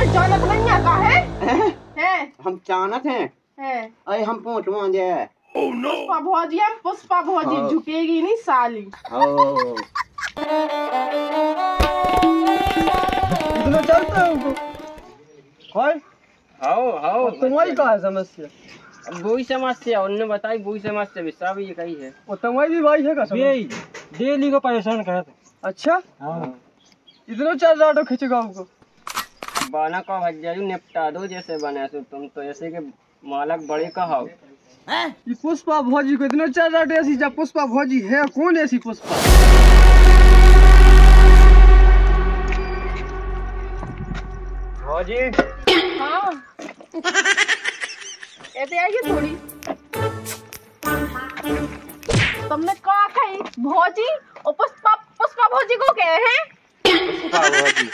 हमें जानत नहीं आता है? हैं? हम जानत हैं। अरे हम पहुंचवा जे। पुष्पा भौजी, हम पुष्पा भौजी झुकेगी नहीं साली। इतना चलता है उनको। आओ तुम्हारी क्या है समस्या? वही समस्या उन्होंने बताई, वही समस्या विश्रा भी ये कही है। वो तुम्हारी भी भाई है का समस्या? डेली को परेशान कर। अच्छा इतना चल रहा तो खींचेगा हमको। बाना का भज्जारू निपटा दो जैसे बने सो, तुम तो ऐसे के मालक बड़े कहो। ये पुष्पा भौजी को इतना चल रहा ऐसी जब पुष्पा भौजी है कौन ऐसी पुष्पा? भौजी हाँ ऐसे आइए थोड़ी। तुमने कहा कही भौजी और पुष्पा पुष्पा भौजी को कहे हैं? भौजी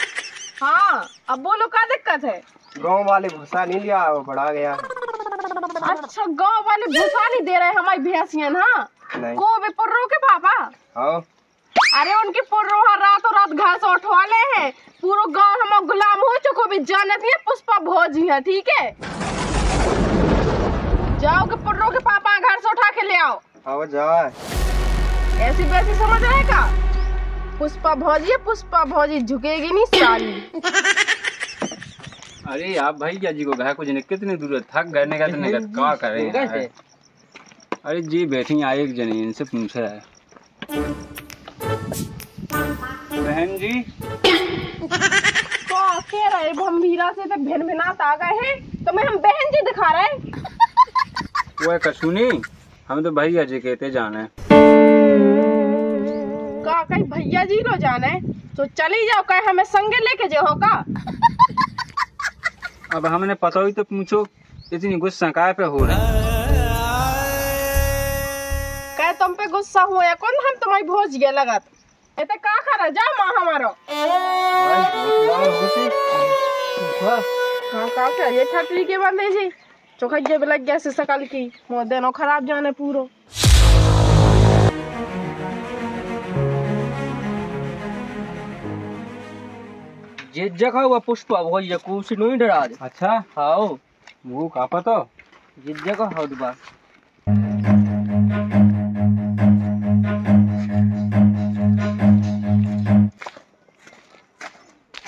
हाँ अब बोलो क्या दिक्कत है? गाँव वाले भूसा नहीं लिया, वो बढ़ा गया। अच्छा गाँव वाले भूसा नहीं दे रहे हमारी भैंसियन? हाँ को भी पुर्रो के पापा। हाँ अरे उनकी पुर्रो रातों रात घास उठवाले हैं, पूरा गांव हम गुलाम हो चुको भी जानत है पुष्पा भौजी है। ठीक है जाओ के पुर्रो के पापा घर से उठा के ले आओ। हाँ जाए ऐसी वैसी समझ रहे का? पुष्पा भौजी है, पुष्पा भौजी झुकेगी नहीं साली। अरे आप भैया जी को कहा कुछ नहीं, कितनी दूर थक गए ने क्या करें। अरे जी बैठी आए एक जने इनसे पूछा है। बहन जी तो कह रहे भंभीरा से तो भिन भिनात आ गए हैं, तो मैं हम बहन जी दिखा रहे हैं। वो कशु नहीं, हम तो भैया जी कहते जाने। का कहीं भैया जी लो जाने तो चली जाओ, कहीं हमें संगे लेके जाओ का? अब हमने पता ही तो पूछो, इतनी गुस्सा काय पे हो रहा है? कह तुम पे गुस्सा हुआ कौन? हम तुम्हारी भौज गया लगत एते का खरा जाओ मां हमारो। हां का क्या ये ठटली के बंदे जी चोखइये लग गया से सकल की मोर देनो खराब जाने पूरो। जिस जगह हुआ पुष्पा भौजी कुछ नहीं डरा दे। अच्छा हाँ वो का पता जिस जगह हो दुबा।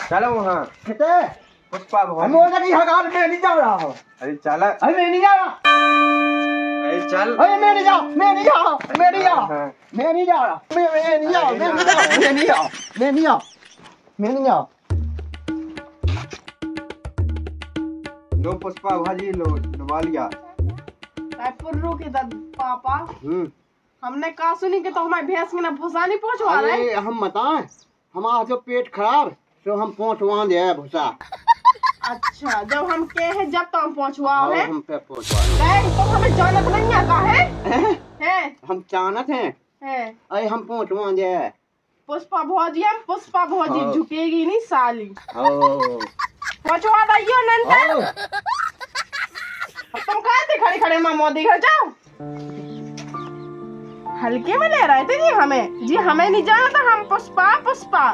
चलो वहाँ पुष्पा भौजी नहीं हकार में नहीं जा रहा हूँ। अरे चल, अरे मैं नहीं जा रहा। अरे चल, अरे मैं नहीं जा, मैं नहीं जा, मैं नहीं जा, मैं नहीं जा रहा, मैं नहीं जा, मैं नहीं जा, मैं नहीं जा, मैं नहीं जा, मैं नहीं जा। लो पुष्पा भौजी लो डुबा लिया। पुर्रो के दद पापा हमने कहा सुनी कि तो हमारी भैंस में ना भूसा नहीं पहुंचवा रहे। अरे हम बताएं हमारा जो पेट खराब तो हम पहुंचवा दे भूसा। अच्छा जब हम के हैं जब तो हम पहुंचवा है हम पे पहुंचवा तो हमें जानत नहीं आता है? हैं? हम जानत हैं। अरे हम पहुंचवा दे। पुष्पा भौजी, हम पुष्पा भौजी झुकेगी नहीं साली। पहुंचवा दियो नंदन। तुम कहाँ थे खड़े खड़े मां मोदी घर जाओ। हल्के में ले रहे थे जी हमें, जी हमें नहीं जाना था। हम पुष्पा पुष्पा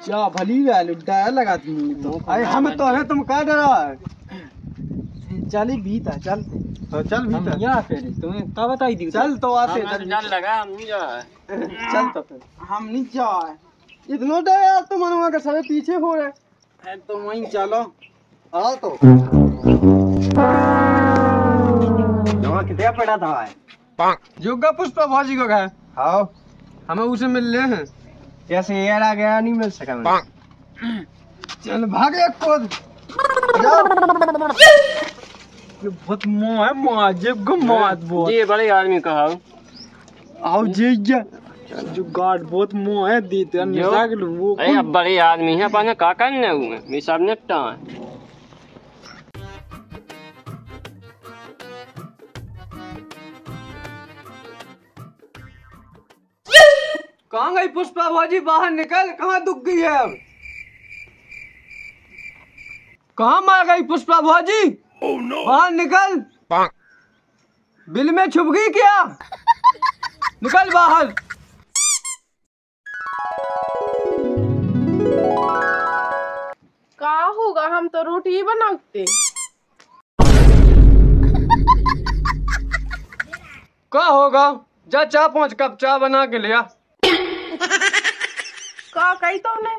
क्या भली लुड्डा लगा तो। अरे हम तो है, तुम क्या डरा है? चल भीता चल तो चल भीता यहाँ फिर तुम्हें क्या बताई दी? चल तो आते चल लगा हम नहीं जा। चल तो फिर हम नहीं जाए इतना डर यार, तुम मनवा के सारे पीछे हो रहे। तो वहीं चलो। आओ तो वहाँ कितना पड़ा था जोगा पुष्पा भौजी को गए। हाँ हमें उसे मिल ले हैं। कैसे यार आ गया नहीं मिल सका मैं। चल भागे खुद बहुत मोह है, मुआजिब को मौत बहुत। ये बड़े आदमी कहा आओ जी जो गार्ड बहुत मोह है देते वो। अरे अब बड़े आदमी है अपने का करने हुए मैं सब निपटा है। कहाँ गई पुष्पा भौजी? बाहर निकल, कहाँ दुख गई है अब? कहाँ मार गई पुष्पा भौजी? बाहर निकल। बिल में छुप गई क्या? निकल बाहर। का होगा, हम तो रोटी ही बनाते। का होगा? जा 4-5 कप चाय बना के लिया। का कही तुमने?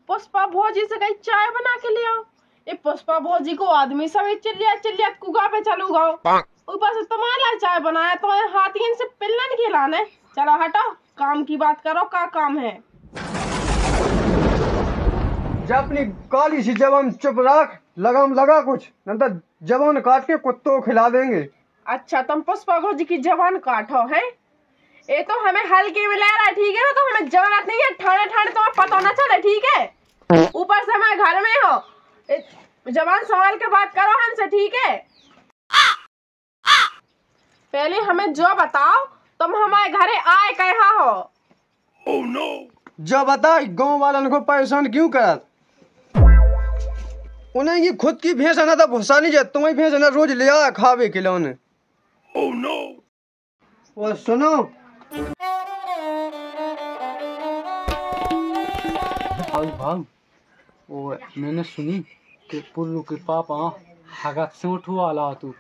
पुष्पा भौजी से कही चाय बना के ले आओ। ये पुष्पा भौजी को आदमी सब चिल्लिया कुगा पे चलो गाओ। ऊपर से तुम्हारा चाय बनाया तो हाथी से पिल्लन के लाने। चलो हटो, काम की बात करो, का काम है? जब अपनी काली सी जबान चुप रख, लगाम लगा कुछ, नहीं तो जबान काट के कुत्तों को खिला देंगे। अच्छा, तुम पुष्पा भौजी की जबान काटो है? ये तो हमें हल्के में ले रहा है, ठीक है ना? तो हमें जबान नहीं है, ठाणे तुम्हें पता ना चले, ठीक है? ऊपर से मैं घर में हो, जबान संभाल के बात करो हमसे, ठीक है? पहले हमें जो बताओ, तुम हमारे घरे आए कहा हो? oh, no. जो बता, गाँव वालों को परेशान क्यों कर? उन्हें ये खुद की भैंस आना था, भूसा नहीं जाए, तुम्हारी भैंस आना रोज ले आया खावे के लिए उन्हें। oh, no. और सुनो, भाग वो मैंने सुनी कि पुल्लू के पापा हगत से उठवा ला तू।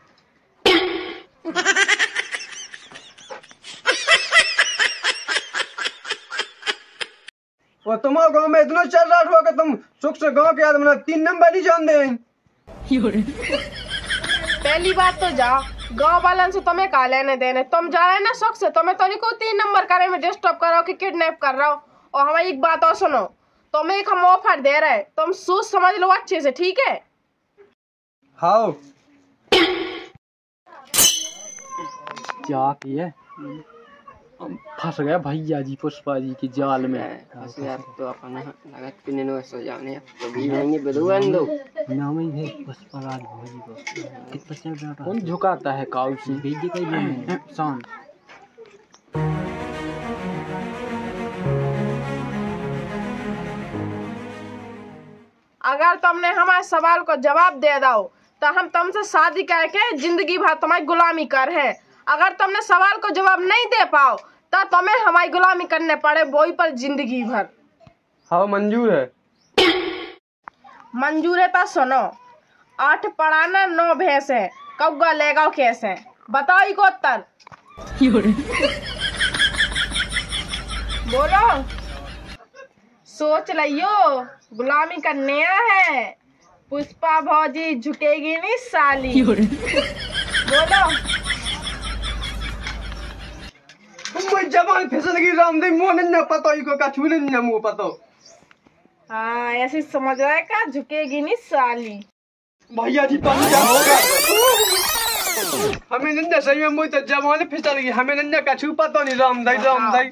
और तुम्हारे गांव में इतना चल रहा हुआ कि तुम सुख से गांव के आदमी 3 नंबर नहीं जान दे। पहली बात तो जा, गांव वालन से तुम्हें का लेने देने? तुम जा रहे ना सुख से, तुम्हें तो नहीं को 3 नंबर करे में डिस्टर्ब कर रहा हो कि किडनैप कर रहा हो। और हमें एक बात और सुनो, तुम्हें एक हम ऑफर दे रहे हैं, तुम सोच समझ लो अच्छे से, ठीक है? हाँ, क्या किया? फंस गया भैया जी पुष्पा जी की जाल में। तो अपन लागत पिने नो सो जाने तो भी नहीं बदुआन दो नाम ही है पुष्पा राज भौजी को। कितना चल रहा था? कौन झुकाता है काऊ से? भेज कहीं नहीं शान। अगर तुमने हमारे सवाल को जवाब दे दो तो हम तुमसे शादी करके जिंदगी भर तुम्हारी गुलामी कर है। अगर तुमने सवाल को जवाब नहीं दे पाओ तो तुम्हें हमारी गुलामी करने पड़े, वही पर जिंदगी भर। हाँ मंजूर है। मंजूर है तो सुनो, 8 पढ़ाना 9 भैंस है, कौआ लेगा कैसे? बताओ इको उत्तर। बोलो, सोच लियो, गुलामी करने है। पुष्पा भौजी झुकेगी नहीं साली। बोलो। तुम जबान फिसल की रामदेव मुंह नहीं पता, इको का छूले नहीं मुंह पता। हाँ, ऐसी समझ रहा है का झुकेगी नहीं साली। भैया जी पंजा होगा। हमें नन्ना सही में मुंह तो जबान फिसल गई, हमें नन्ना का छू पता नहीं। रामदेव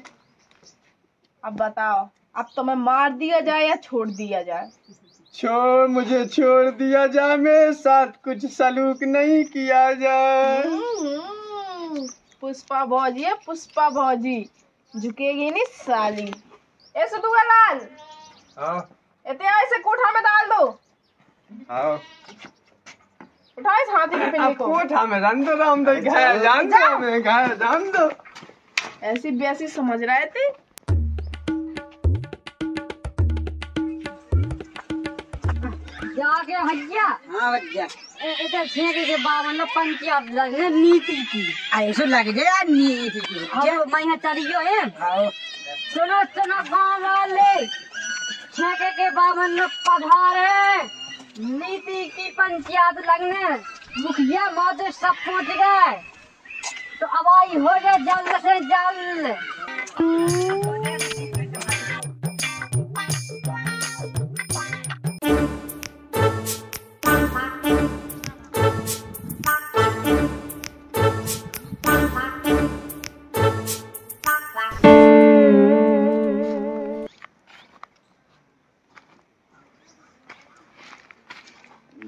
अब बताओ, अब तुम्हें मार दिया जाए या छोड़ दिया जाए? मुझे छोड़ दिया जाए, मेरे साथ कुछ सलूक नहीं किया जाए। पुष्पा भौजी है, पुष्पा भौजी झुकेगी नहीं साली। ऐसे दूंगा लाल। हाँ। ऐसे कोठा में डाल दो। हाँ। उठाओ इस हाथी के पिल्ले को। कोठा में रन दो रामदेव, घर जान दो, हमें घर जान दो। ऐसी वैसी समझ रहे थे। जाके भैया। हाँ भैया। इधर छेके के बावन पंचायत लगे नीति की। ऐसे लग जाए नीति की। अब मैं चलियो है। सुनो गाँव वाले, छेके के बावन पधारे, नीति की पंचायत लगने, मुखिया महोदय सब पहुँच गए, तो अब हो जाए जल्द से जल्द।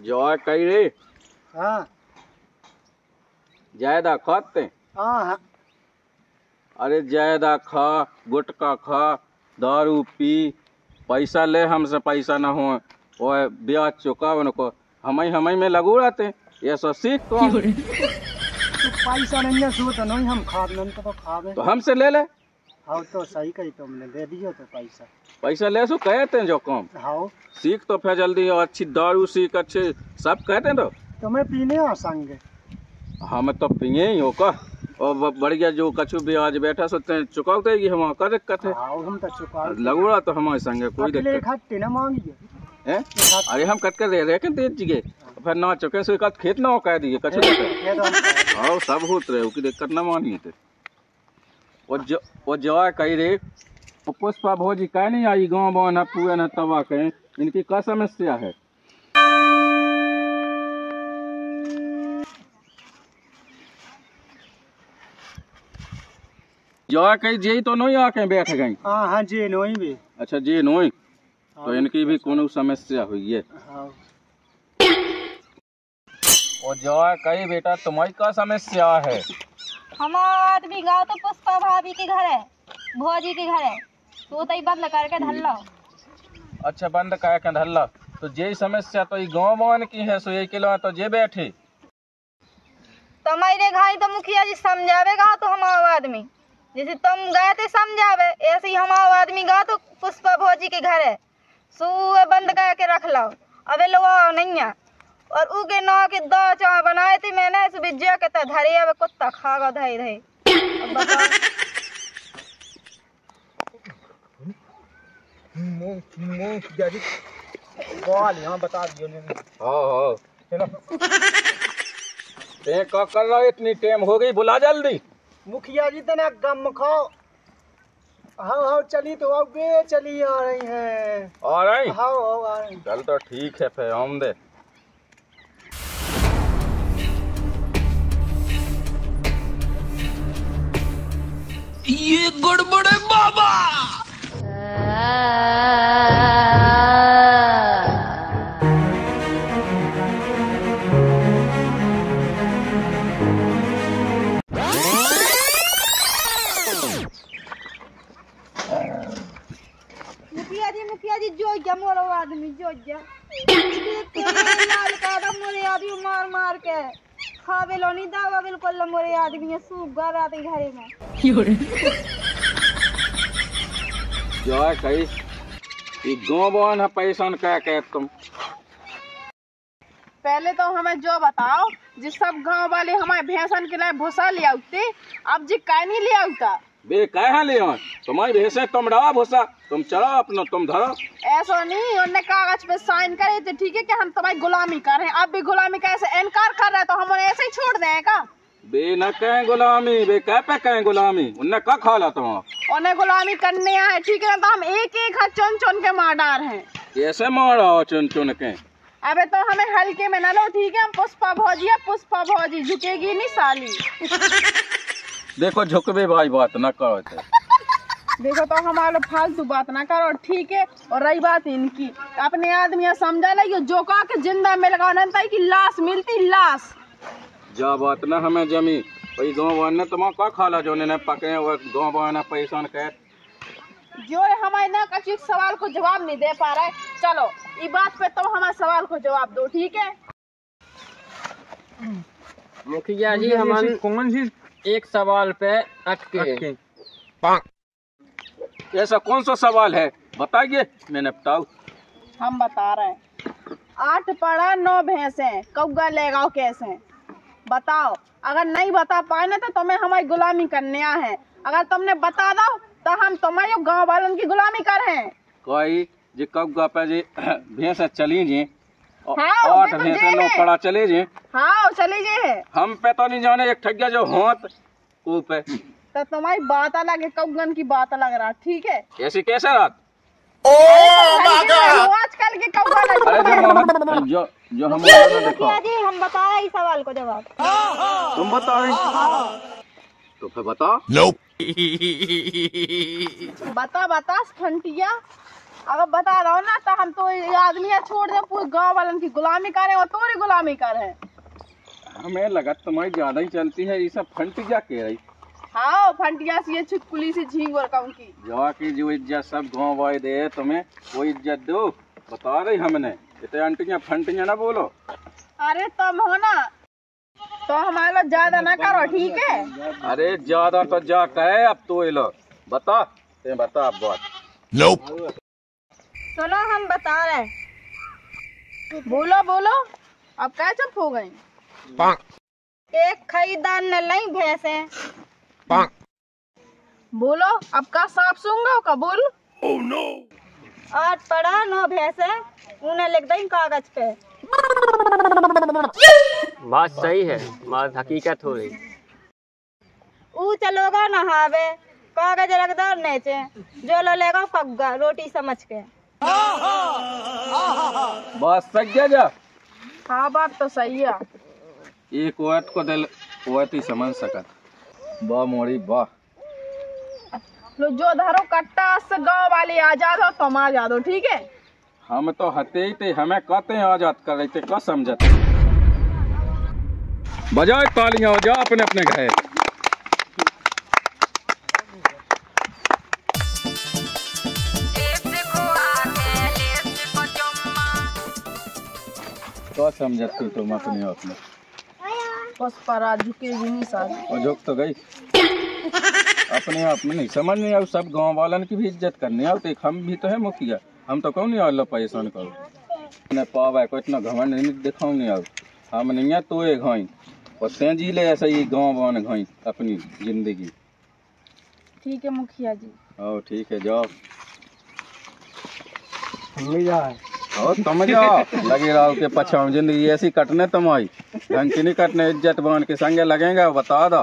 जॉय कही रे। हाँ ज्यादा खाते? हाँ। अरे ज्यादा खा, गुटखा खा, दारू पी, पैसा ले हमसे, पैसा ना हो और ब्याज चुका उनको, हम में लगू रहते। ये सब सीख तो पैसा नहीं सो तो नहीं हम खाद नहीं तो खावे। तो हमसे ले ले। हाँ तो सही कही तुमने, दे दियो तो पैसा ले सो कहते हैं जो काम। हाँ सीख तो फिर जल्दी और अच्छी दारू सीख अच्छे सब कहते हैं। तो तुम्हें पीने आ संगे हम तो पिए ही हो का और बढ़िया जो कछु भी आज बैठा सोते चुकाते ही हम कर दिक्कत है। हाँ हम तो चुका लगुड़ा तो हमारे संगे कोई दिक्कत खट्टे ना मांगिए है। अरे हम कट कर रहे के दे दिए फिर ना चुके से खेत ना हो कह दिए कछु हाँ सब होत रहे की दिक्कत ना मानिए थे। और जो कही रे पुष्पा भौजी कह नहीं आई गाँव बान है पुए न तवा कहें इनकी क्या समस्या है। जो कही जी तो नहीं आके बैठ गई। हाँ जी नोई भी। अच्छा जी नोई तो इनकी भी कोनो समस्या हुई है। और जो कही बेटा तुम्हारी क्या समस्या है। हमारा आदमी गाँव तो पुष्पा भाभी के घर है, भौजी के घर है, तो तई बंद करके धर लो। अच्छा बंद करके धर लो तो जे समस्या तो गाँव वान की है सो ये किलो तो जे बैठे तुम्हारे घाई तो मुखिया जी समझावेगा तो हमारा आदमी जैसे तुम गए थे समझावे ऐसे ही हमारा आदमी गा तो पुष्पा भौजी के घर है सो बंद करके रख लो। अबे लोग नहीं है और उगे ना के दो चाह बनाए थे मैंने सुबिज्जा के तो धरे अब कुत्ता खागा धरे रहे। अब बताओ यहाँ बता दियो ने। हाँ चलो ते का कर रहा इतनी टाइम हो गई बुला जल्दी। मुखिया जी तना गम खाओ। हाँ चली तो अब बे चली आ रही है। आ रही हाँ आ रही। चल तो ठीक है फिर हम दे। ये गड़बड़ है बाबा। मुखिया जी जो जा मोरो आदमी जो जा लाल कादा मोरे आदमी मार मार के खावे लो नहीं दावा बिल्कुल मोरे आदमी सूख गर आते घरे में। जो कही ये गाँव बान है पैसा क्या कह तुम। पहले तो हमें जो बताओ जिस सब गांव वाले हमारे भैंसन के लिए भूसा ले आते अब जी काय नहीं ले आता बे कह ले तुम्हारी भैंसे तुम डावा भूसा तुम चलो अपना तुम धरो। ऐसा नहीं उन्होंने कागज पे साइन करे थे ठीक है कि हम तुम्हारी गुलामी कर रहे हैं। अब भी गुलामी का ऐसे इनकार कर रहे हैं तो हम उन्हें ऐसे ही छोड़ दें का। बे न कहें गुलामी बे कह पे कहें गुलामी उन्हें क्या खा ला तुम उन्हें गुलामी करने आए ठीक है ना तो हम एक एक हाथ चुन चुन के मार डाल हैं। कैसे मारा चुन चुन के। अबे तो हमें हल्के में न लो ठीक है। हम पुष्पा भौजी झुकेगी नहीं साली। देखो झुकबे भाई बात न करो थे। देखो तो हमारे फालतू बात ना करो ठीक है। और रही बात इनकी अपने आदमी समझा लियो जो का के जिंदा में लगाना की लाश मिलती लाश जा बात ना हमें जमी वही गाँव वान ने तुम का खा ला जो ने पकड़े और गाँव वान पैसा कह जो हमारे ना कछु सवाल को जवाब नहीं दे पा रहा है। चलो इस बात पे तुम हमारे सवाल को जवाब दो ठीक है। मुखिया जी हमारे कौन सी एक सवाल पे अटके। ऐसा कौन सा सवाल है बताइए मैंने बताओ। हम बता रहे हैं 8 पड़ा 9 भैंसे कौगा लेगाओ कैसे बताओ। अगर नहीं बता पाए ना तो तुम्हें हमारी गुलामी करने है। अगर तुमने बता दो तो हम तुम्हारे गांव वालों की गुलामी कर हैं। कोई जी कौगा पे जी भैंस चली जी हाँ, 8 भैंस 9 पड़ा चले जी। हाँ चली जी हम पे तो नहीं जाने एक ठगिया जो हाथ को पे तो तुम्हारी बात अलग है कौगन की बात अलग रहा ठीक है। ऐसी कैसे रात आजकल के कौगा जो हम देखो जी हम बता रहे सवाल को जवाब तुम बता रही तो फिर बता। बता फंटिया अगर बता रहा हो ना तो हम तो आदमी छोड़ दे पूरे गांव वालों की गुलामी करे और तोरी गुलामी करे। हमें लगा तुम्हारी ज्यादा ही चलती है ये सब फंटिया कह रही। हाँ फंटिया सी ये छुटकुली सी झींग और कहूँ की की जो इज्जत सब गाँव वाले दे तुम्हें वो इज्जत दो बता रही हमने इतने अंटियां फंटियां ना बोलो। अरे तुम हो ना तो हमारा ज्यादा ना करो, ठीक है? अरे ज्यादा तो जा कहे अब तो लो बता ते बता अब बात। सुनो हम बता रहे। बोलो बोलो, अब क्या चुप हो गई? एक खरीदार ने लाई भैंसे। बोलो, अब का सांप सूंगा का बोल। और पड़ा 9 भैंसे, उन्हें लिख दई कागज पे। बात सही है, बात हकीकत हो रही। ऊ चलोगा नहावे, कागज रख दो नीचे, जो लो लेगा पग्गा रोटी समझ के। बस सक गया जा। हाँ बात तो सही है। एक वत को दिल वत ही समझ सकत। वाह मोरी वाह। लो जो धरो कट्टा से गाँव वाले आ जाओ, तुम आ जाओ, ठीक है? हम तो हते ही थे, हमें कहते हैं आजाद कर रहे थे, क्या समझते? बजाए तालियां, जा अपने अपने घर। क्या समझते तुम अपने आप में? बस पर आज झुकेगी नहीं सारी। और झुक तो गई अपने आप में नहीं समझ नहीं आओ। सब गांव वालन की भी इज्जत करनी आओ। तो हम भी तो है मुखिया, हम तो कौन नहीं आओ परेशान करो न पावा को इतना घमंड नहीं दिखाऊं नहीं आओ। हम नहीं है तो ये घाई और तेजी ले ऐसा ही गाँव वान घाई अपनी जिंदगी। ठीक है मुखिया जी। ओ ठीक है जाओ। जाए और तुम जाओ लगे रहो के पछाओ। जिंदगी ऐसी कटने तुम्हारी ढंग की नहीं कटने। इज्जत बांध के संगे लगेगा बता दो।